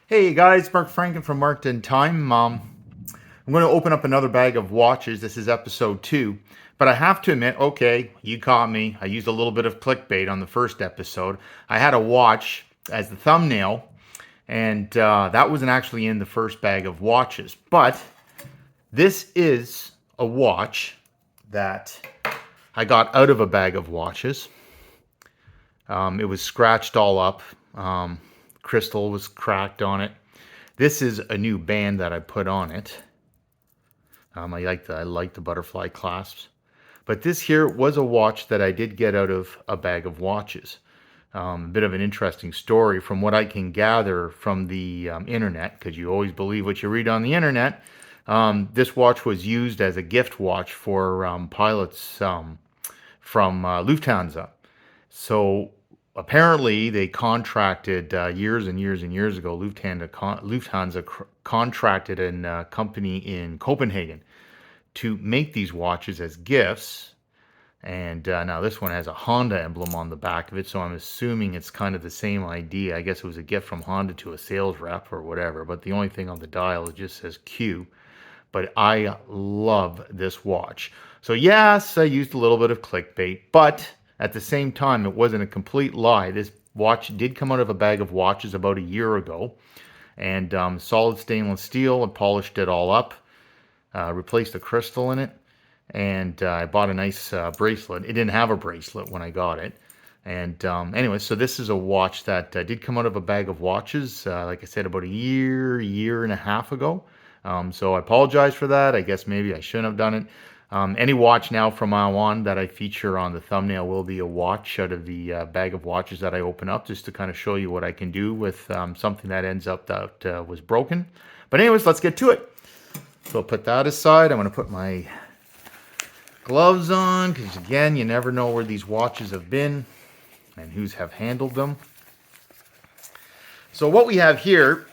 Hey guys, Mark Franken from Marked in Time. I'm going to open up another bag of watches. This is episode 2. But I have to admit, okay, you caught me. I used a little bit of clickbait on the first episode. I had a watch as the thumbnail, and that wasn't actually in the first bag of watches. But this is a watch that I got out of a bag of watches. It was scratched all up. Crystal was cracked on it. This is a new band that I put on it. I like the butterfly clasps. But this here was a watch that I did get out of a bag of watches. A bit of an interesting story from what I can gather from the internet, because you always believe what you read on the internet. This watch was used as a gift watch for pilots from Lufthansa. So apparently they contracted years and years and years ago. Lufthansa contracted a company in Copenhagen to make these watches as gifts. And now this one has a Honda emblem on the back of it, so I'm assuming it's kind of the same idea. I guess it was a gift from Honda to a sales rep or whatever, but the only thing on the dial, it just says Q. But I love this watch. So yes, I used a little bit of clickbait, but at the same time, it wasn't a complete lie. This watch did come out of a bag of watches about a year ago, and solid stainless steel. I polished it all up, replaced the crystal in it, and I bought a nice bracelet. It didn't have a bracelet when I got it. And anyway, so this is a watch that did come out of a bag of watches, like I said, about a year and a half ago. So I apologize for that. I guess maybe I shouldn't have done it. Any watch now from now on that I feature on the thumbnail will be a watch out of the bag of watches that I open up, just to kind of show you what I can do with something that ends up that was broken. But anyways, let's get to it. So I'll put that aside. I'm going to put my gloves on, because again, you never know where these watches have been and who's have handled them. So what we have here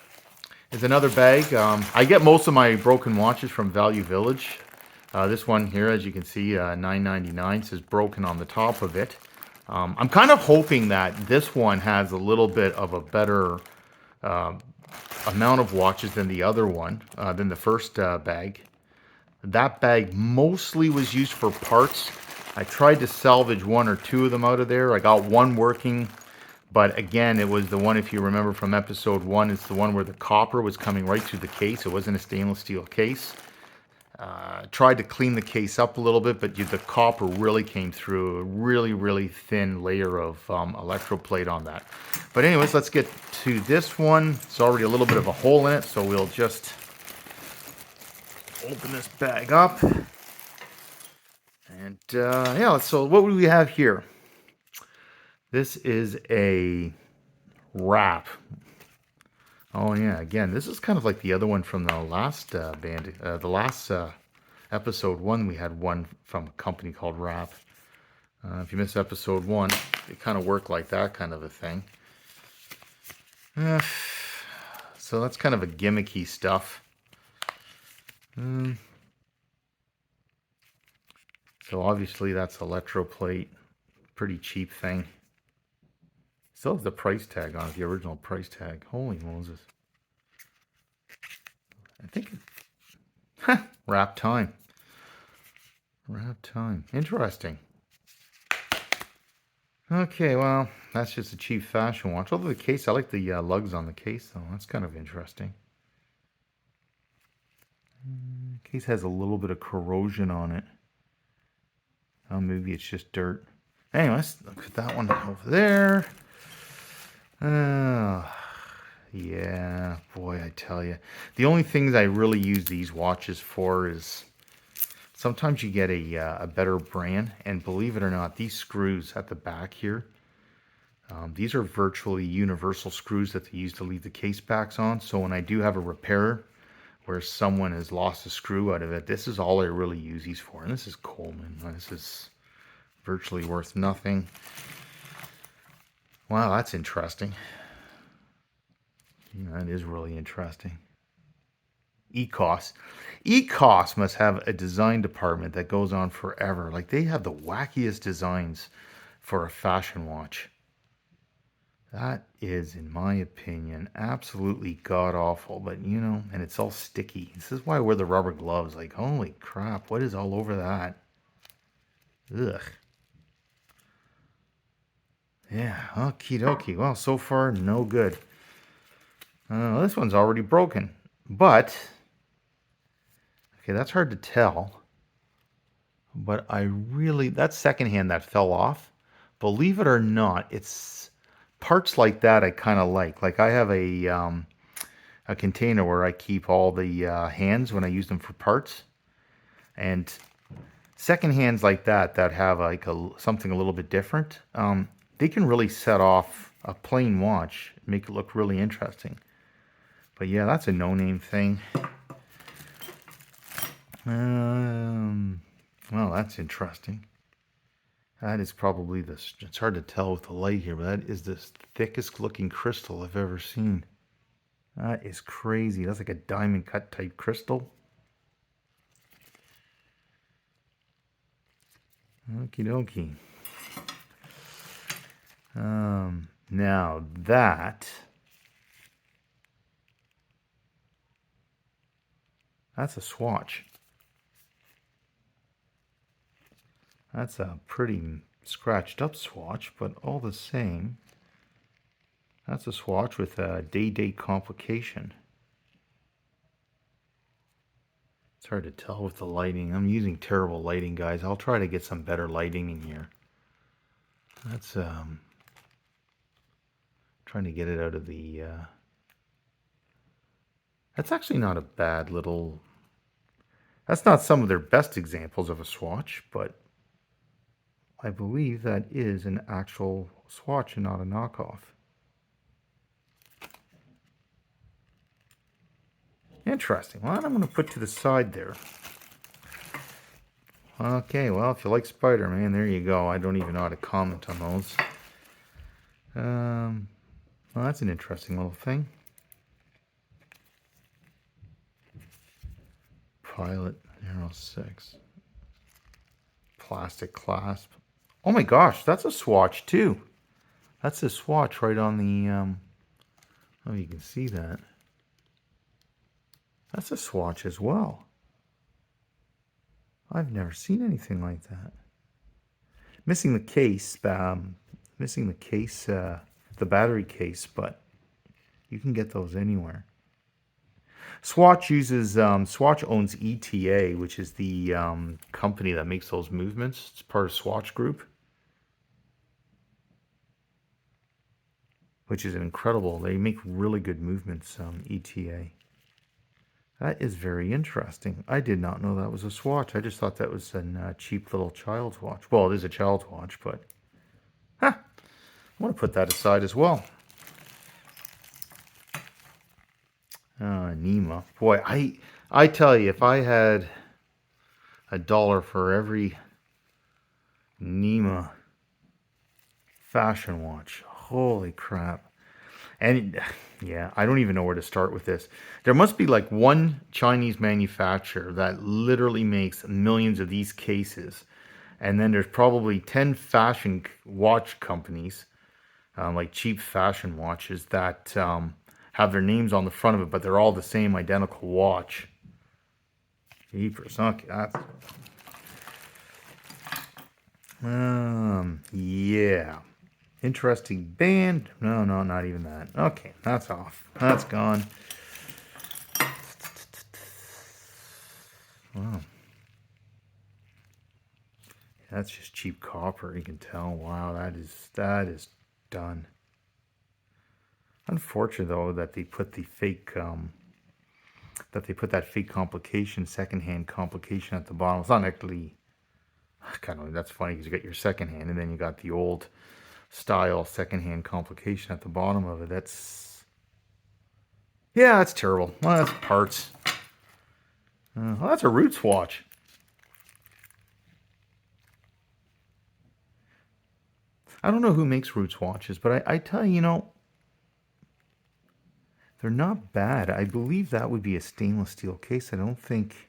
is another bag. I get most of my broken watches from Value Village. This one here, as you can see, $9.99, says broken on the top of it. I'm kind of hoping that this one has a little bit of a better amount of watches than the other one, than the first bag. That bag mostly was used for parts. I tried to salvage one or two of them out of there. I got one working, but again, it was the one, if you remember from episode 1, it's the one where the copper was coming right through the case. It wasn't a stainless steel case. Tried to clean the case up a little bit, but the copper really came through. A really, really thin layer of electroplate on that. But anyways, let's get to this one. It's already a little bit of a hole in it, so we'll just open this bag up. And yeah, so what do we have here? This is a wrap. Oh yeah, again, this is kind of like the other one from the last episode 1. We had one from a company called Wrap. If you missed episode 1, it kind of worked like that kind of a thing. So that's kind of a gimmicky stuff. So obviously that's electroplate, pretty cheap thing. Still has the price tag on it, the original price tag. Holy Moses. I think, wrap time. Wrap time. Interesting. Okay, well, that's just a cheap fashion watch. Although the case, I like the lugs on the case, though. That's kind of interesting. The case has a little bit of corrosion on it. Oh, maybe it's just dirt. Anyway, let's look at that one over there. Yeah, boy, I tell you. The only things I really use these watches for is sometimes you get a better brand, and believe it or not, these screws at the back here, these are virtually universal screws that they use to leave the case backs on. So when I do have a repair where someone has lost a screw out of it, this is all I really use these for. And this is Coleman. This is virtually worth nothing. Wow, that's interesting. Yeah, that is really interesting. ECOS. ECOS must have a design department that goes on forever. Like, they have the wackiest designs for a fashion watch. That is, in my opinion, absolutely god-awful. But, you know, and it's all sticky. This is why I wear the rubber gloves. Like, holy crap, what is all over that? Ugh. Yeah, okie dokie. Well, so far, no good. This one's already broken. But, okay, that's hard to tell. But that secondhand that fell off, believe it or not, it's parts like that I kind of like. Like I have a container where I keep all the hands when I use them for parts. And second hands like that have like something a little bit different, they can really set off a plain watch, make it look really interesting. But yeah, that's a no-name thing. Well, that's interesting. That is probably this. It's hard to tell with the light here, but that is the thickest looking crystal I've ever seen. That is crazy. That's like a diamond cut type crystal. Okie dokie. Now that's a swatch. That's a pretty scratched up swatch, but all the same, that's a swatch with a day-date complication. It's hard to tell with the lighting. I'm using terrible lighting, guys. I'll try to get some better lighting in here. That's trying to get it out of the that's actually not a bad little. That's not some of their best examples of a swatch, but I believe that is an actual swatch and not a knockoff. Interesting. Well, I'm going to put to the side there. Okay, well, if you like Spider-Man, there you go. I don't even know how to comment on those. Well, that's an interesting little thing. Pilot Aero 6. Plastic clasp. Oh my gosh, that's a swatch too. That's a swatch right on the, oh, you can see that. That's a swatch as well. I've never seen anything like that. Missing the case, the battery case, but you can get those anywhere. Swatch owns ETA, which is the company that makes those movements. It's part of Swatch Group, which is incredible. They make really good movements, ETA. That is very interesting. I did not know that was a swatch. I just thought that was a cheap little child's watch. Well, it is a child's watch, but I want to put that aside as well. Nima. Boy, I tell you, if I had $1 for every Nima fashion watch, holy crap. And yeah, I don't even know where to start with this. There must be like one Chinese manufacturer that literally makes millions of these cases. And then there's probably 10 fashion watch companies, like cheap fashion watches, that have their names on the front of it, but they're all the same identical watch. Jeepers, okay, that's... yeah. Interesting band. No, not even that. Okay, that's off. That's gone. Wow. That's just cheap copper. You can tell. Wow, that is done. Unfortunate though that they put the fake that fake complication, secondhand complication at the bottom. It's not actually kind of, that's funny because you got your secondhand and then you got the old style secondhand complication at the bottom of it. Yeah, that's terrible. Well, that's parts. Well, that's a Roots watch. I don't know who makes Roots watches, but I tell you, they're not bad. I believe that would be a stainless steel case. I don't think,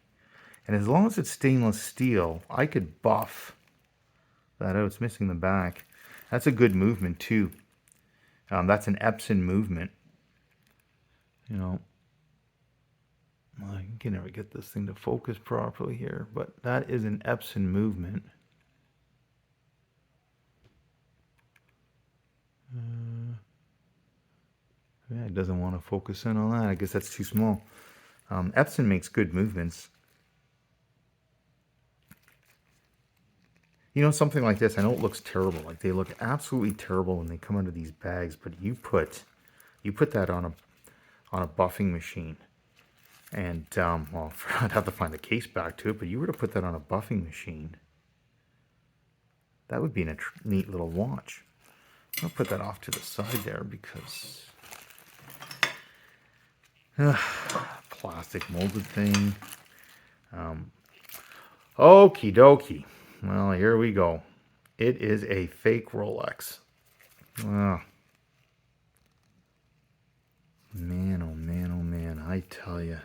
and as long as it's stainless steel, I could buff that out. It's missing the back. That's a good movement too. That's an Epson movement. You know, I can never get this thing to focus properly here, but that is an Epson movement. Yeah, it doesn't want to focus in on that. I guess that's too small. Epson makes good movements. You know, something like this, I know it looks terrible. Like they look absolutely terrible when they come out of these bags, but you put that on a buffing machine. And well, I'd have to find the case back to it, but you were to put that on a buffing machine, that would be a neat little watch. I'll put that off to the side there because plastic molded thing. Okie dokie. Well, here we go. It is a fake Rolex. Oh, man, oh man, oh man. I tell you.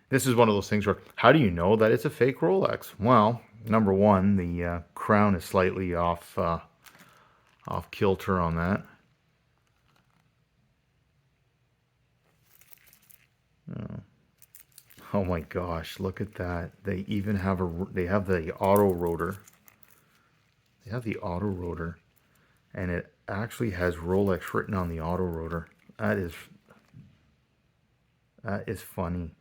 This is one of those things where, how do you know that it's a fake Rolex? Well, number one, the crown is slightly off kilter on that. Oh my gosh, look at that. They even have they have the auto rotor. They have the auto rotor, and it actually has Rolex written on the auto rotor. That is funny.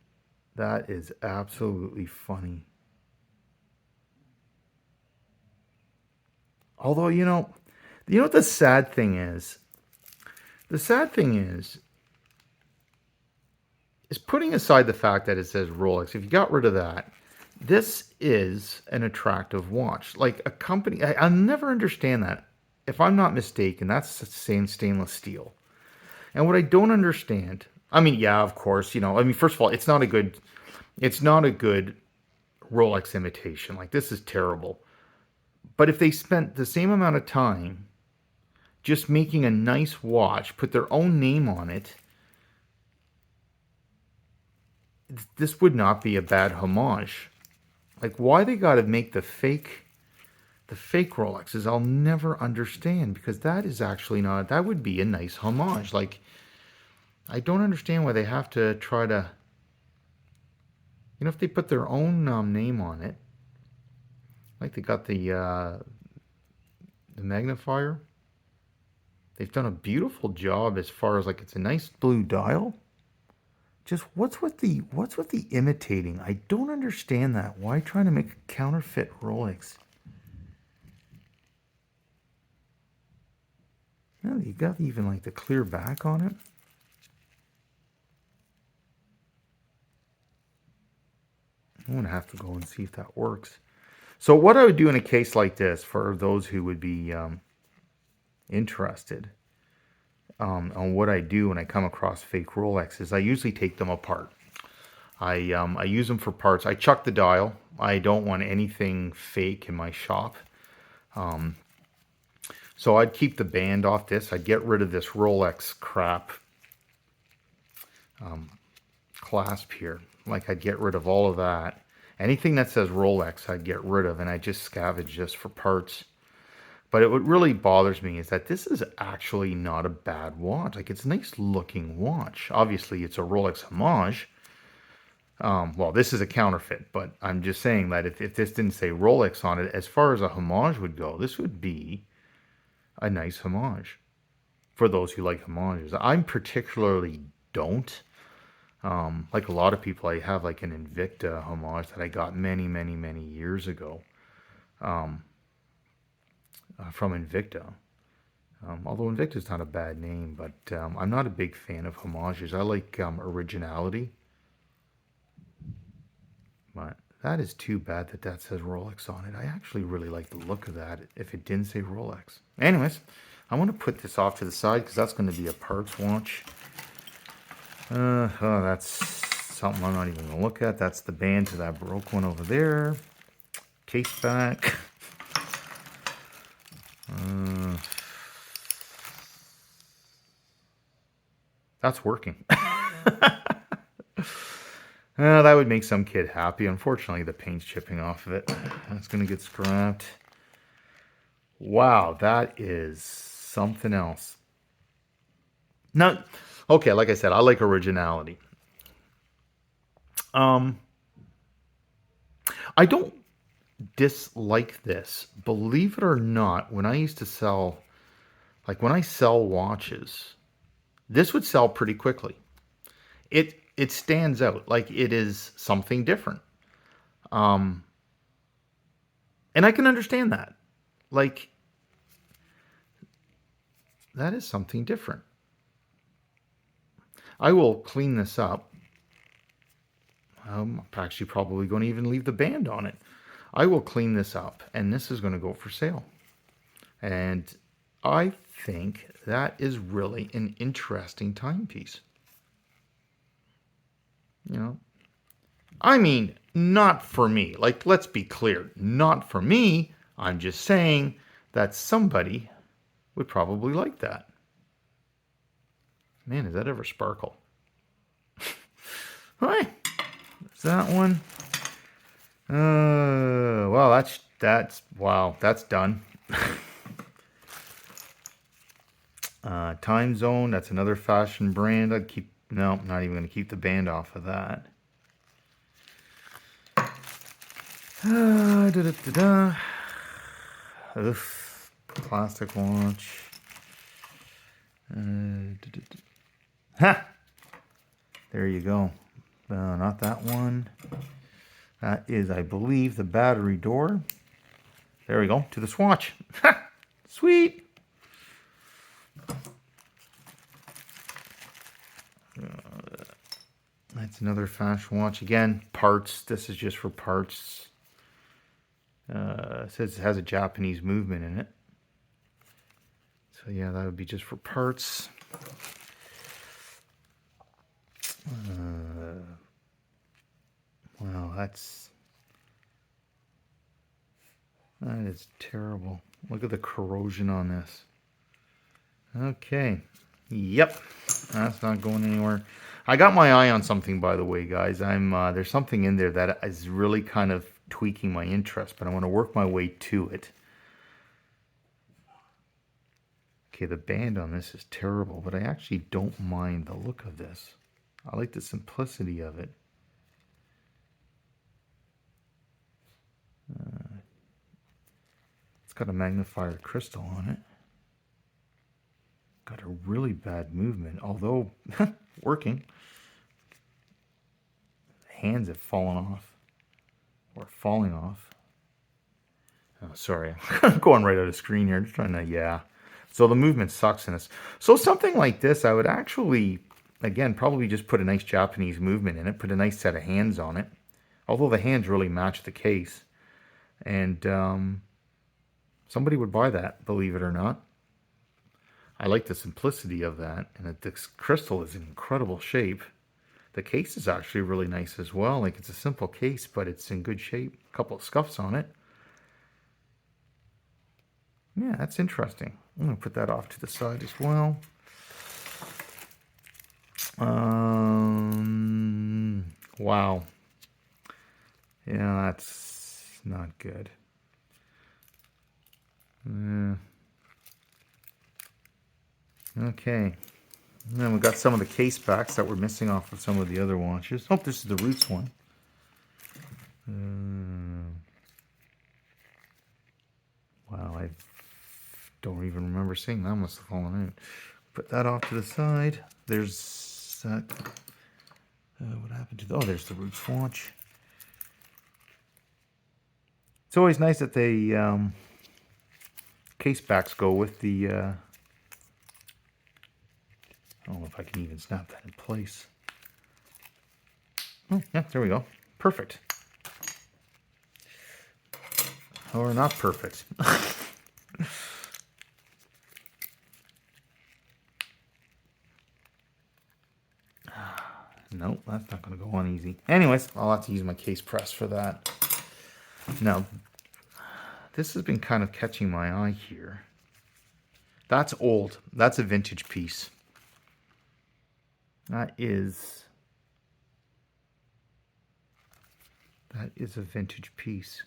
That is absolutely funny. Although, you know what the sad thing is? The sad thing is putting aside the fact that it says Rolex. If you got rid of that, this is an attractive watch. Like a company, I'll never understand that. If I'm not mistaken, that's the same stainless steel. And what I don't understand, I mean, yeah, of course, first of all, it's not a good Rolex imitation. Like this is terrible. But if they spent the same amount of time just making a nice watch, put their own name on it, this would not be a bad homage. Like why they got to make the fake Rolexes, I'll never understand, because that is actually not, that would be a nice homage. Like I don't understand why they have to try to, if they put their own name on it, like they got the magnifier. They've done a beautiful job as far as like it's a nice blue dial. Just what's with the imitating? I don't understand that. Why trying to make a counterfeit Rolex? No, you got even like the clear back on it. I'm gonna have to go and see if that works. So what I would do in a case like this, for those who would be interested on what I do when I come across fake Rolexes, I usually take them apart. I use them for parts. I chuck the dial. I don't want anything fake in my shop. So I'd keep the band off this. I'd get rid of this Rolex crap clasp here. Like I'd get rid of all of that. Anything that says Rolex, I'd get rid of, and I just scavenge just for parts. But what really bothers me is that this is actually not a bad watch. Like it's a nice looking watch. Obviously, it's a Rolex homage. Well, this is a counterfeit, but I'm just saying that if this didn't say Rolex on it, as far as a homage would go, this would be a nice homage for those who like homages. I particularly don't. Like a lot of people, I have like an Invicta homage that I got many, many, many years ago from Invicta. Although Invicta's not a bad name, but I'm not a big fan of homages. I like originality. But that is too bad that says Rolex on it. I actually really like the look of that if it didn't say Rolex. Anyways, I want to put this off to the side because that's going to be a parts watch. That's something I'm not even going to look at. That's the band to that broke one over there. Case back. That's working. That would make some kid happy. Unfortunately, the paint's chipping off of it. That's going to get scrapped. Wow, that is something else. Now, okay, like I said, I like originality. I don't dislike this. Believe it or not, when I used to sell, like when I sell watches, this would sell pretty quickly. It stands out like it is something different. Um, and I can understand that. Like that is something different. I will clean this up. I'm actually probably going to even leave the band on it. I will clean this up, and this is going to go for sale. And I think that is really an interesting timepiece. You know, I mean, not for me. Like, let's be clear, not for me. I'm just saying that somebody would probably like that. Man, does that ever sparkle? Hi, there's that one. Well, that's wow, that's done. Time Zone, that's another fashion brand. I'd keep, no, not even going to keep the band off of that. Oof, plastic watch. Ha! There you go. Not that one. That is, I believe, the battery door. There we go, to the swatch. Ha! Sweet! That's another fashion watch. Again, parts. This is just for parts. It says it has a Japanese movement in it. So yeah, that would be just for parts. Wow, that is terrible. Look at the corrosion on this. Okay. Yep. That's not going anywhere. I got my eye on something, by the way, guys. There's something in there that is really kind of tweaking my interest, but I want to work my way to it. Okay, the band on this is terrible, but I actually don't mind the look of this. I like the simplicity of it. It's got a magnifier crystal on it. Got a really bad movement, although working. Hands have fallen off or falling off. Oh, sorry, I'm going right out of screen here. I'm just trying to, yeah. So the movement sucks in this. So something like this, I would actually, again, probably just put a nice Japanese movement in it, put a nice set of hands on it. Although the hands really match the case. And somebody would buy that, believe it or not. I like the simplicity of that. And this crystal is in incredible shape. The case is actually really nice as well. Like, it's a simple case, but it's in good shape. A couple of scuffs on it. Yeah, that's interesting. I'm going to put that off to the side as well. Wow. Yeah, that's not good. Okay. And then we got some of the case backs that were missing off of some of the other watches. Oh, this is the Roots one. Wow, I don't even remember seeing that. Must have fallen out. Put that off to the side. There's that. What happened to the... Oh, there's the Roots watch. It's always nice that they case backs go with the... I don't know if I can even snap that in place. Oh, yeah, there we go. Perfect. Or not perfect. Nope, that's not going to go on easy. Anyways, I'll have to use my case press for that. Now, this has been kind of catching my eye here. That's old. That's a vintage piece. That is... That is a vintage piece.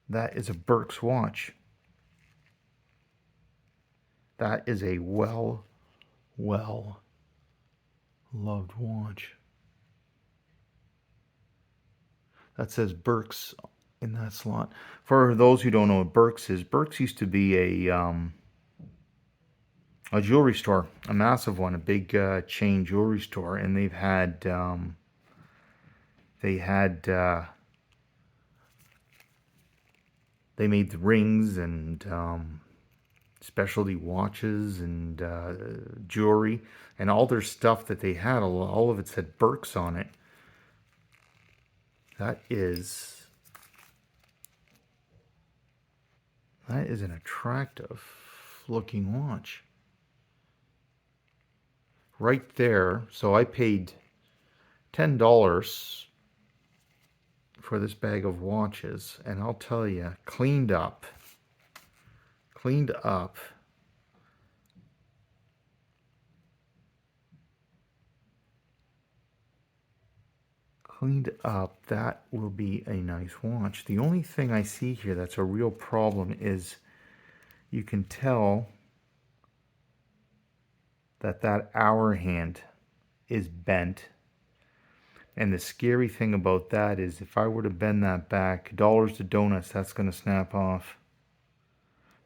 That is a Burke's watch. That is a well loved watch. That says Burke's in that slot. For those who don't know what Burke's is, Burke's used to be a jewelry store, a massive one, a big chain jewelry store, and they had they made the rings and specialty watches and jewelry, and all their stuff that they had, all of it said Burke's on it. That is an attractive looking watch. Right there. So I paid $10 for this bag of watches, and I'll tell you, cleaned up, that will be a nice watch. The only thing I see here that's a real problem is you can tell that hour hand is bent. And the scary thing about that is if I were to bend that back, dollars to donuts, that's going to snap off.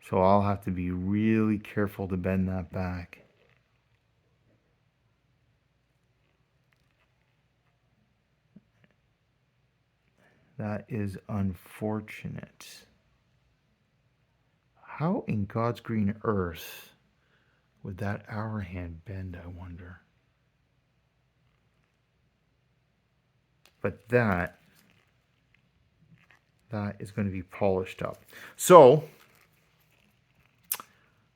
So I'll have to be really careful to bend that back. That is unfortunate. How in God's green earth would that hour hand bend, I wonder? But that is going to be polished up. So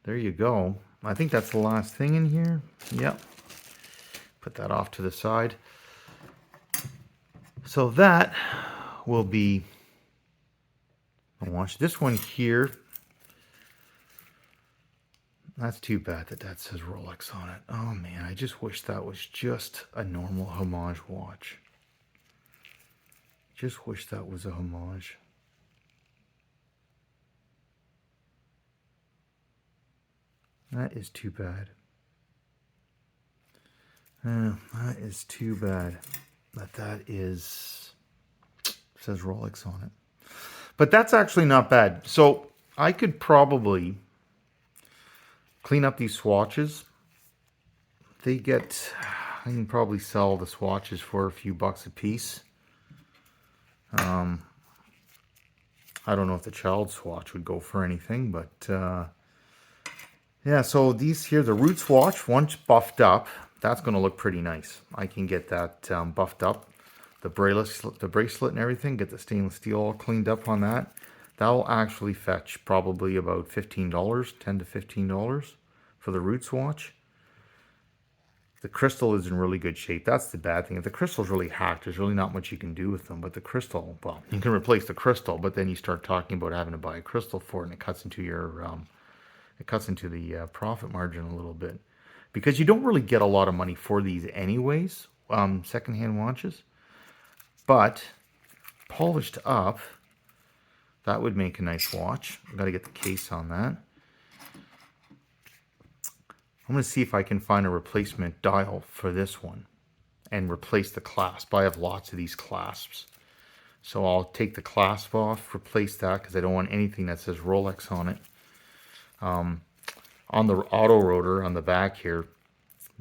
there you go. I think that's the last thing in here. Yep. Put that off to the side. So that will be a watch. This one here, that's too bad that says Rolex on it. Oh man, I just wish that was just a normal homage watch. Just wish that was a homage. That is too bad. That is too bad. That says Rolex on it. But that's actually not bad. So I could probably clean up these swatches. I can probably sell the swatches for a few bucks a piece. I don't know if the child swatch would go for anything, but yeah, so these here, the root swatch, once buffed up, that's going to look pretty nice. I can get that buffed up, the bracelet and everything, get the stainless steel all cleaned up on that. That'll actually fetch probably about $15, $10 to $15 for the root swatch. The crystal is in really good shape. That's the bad thing. If the crystal's really hacked, there's really not much you can do with them. But the crystal, well, you can replace the crystal, but then you start talking about having to buy a crystal for it, and it cuts into the profit margin a little bit, because you don't really get a lot of money for these anyways, secondhand watches. But polished up, that would make a nice watch. I've got to get the case on that. I'm going to see if I can find a replacement dial for this one and replace the clasp. I have lots of these clasps. So I'll take the clasp off, replace that, because I don't want anything that says Rolex on it. On the auto rotor on the back here,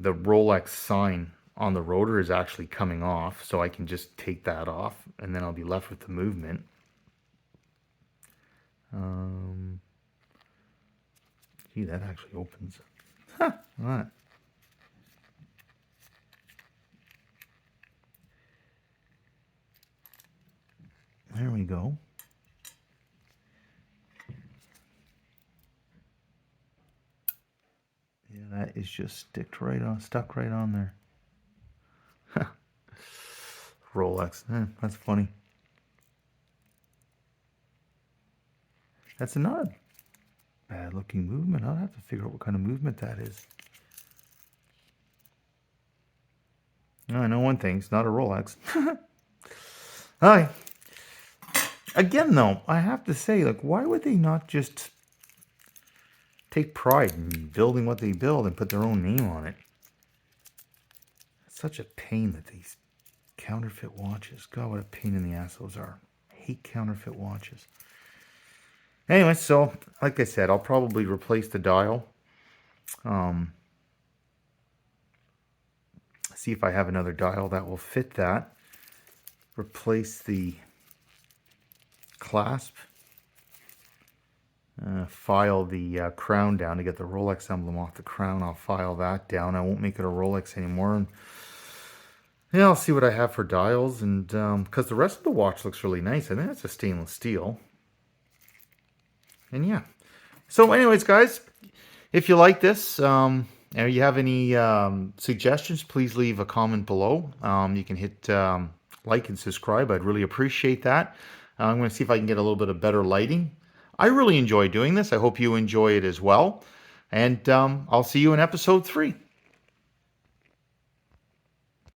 the Rolex sign on the rotor is actually coming off, so I can just take that off, and then I'll be left with the movement. Gee, that actually opens. Huh, all right. There we go. Yeah, that is just stuck right on there. Rolex. That's funny. That's not bad looking movement. I'll have to figure out what kind of movement that is. I know one thing, it's not a Rolex. Hi. Again, though, I have to say, like, why would they not just take pride in building what they build and put their own name on it? It's such a pain that these counterfeit watches. God, what a pain in the ass those are. I hate counterfeit watches. Anyway, so, like I said, I'll probably replace the dial. See if I have another dial that will fit that. Replace the clasp. File the crown down to get the Rolex emblem off the crown. I'll file that down. I won't make it a Rolex anymore. And yeah, I'll see what I have for dials. And because the rest of the watch looks really nice. I think it's a stainless steel. And yeah. So anyways, guys, if you like this, or you have any suggestions, please leave a comment below. You can hit like and subscribe. I'd really appreciate that. I'm going to see if I can get a little bit of better lighting. I really enjoy doing this. I hope you enjoy it as well. And I'll see you in episode 3.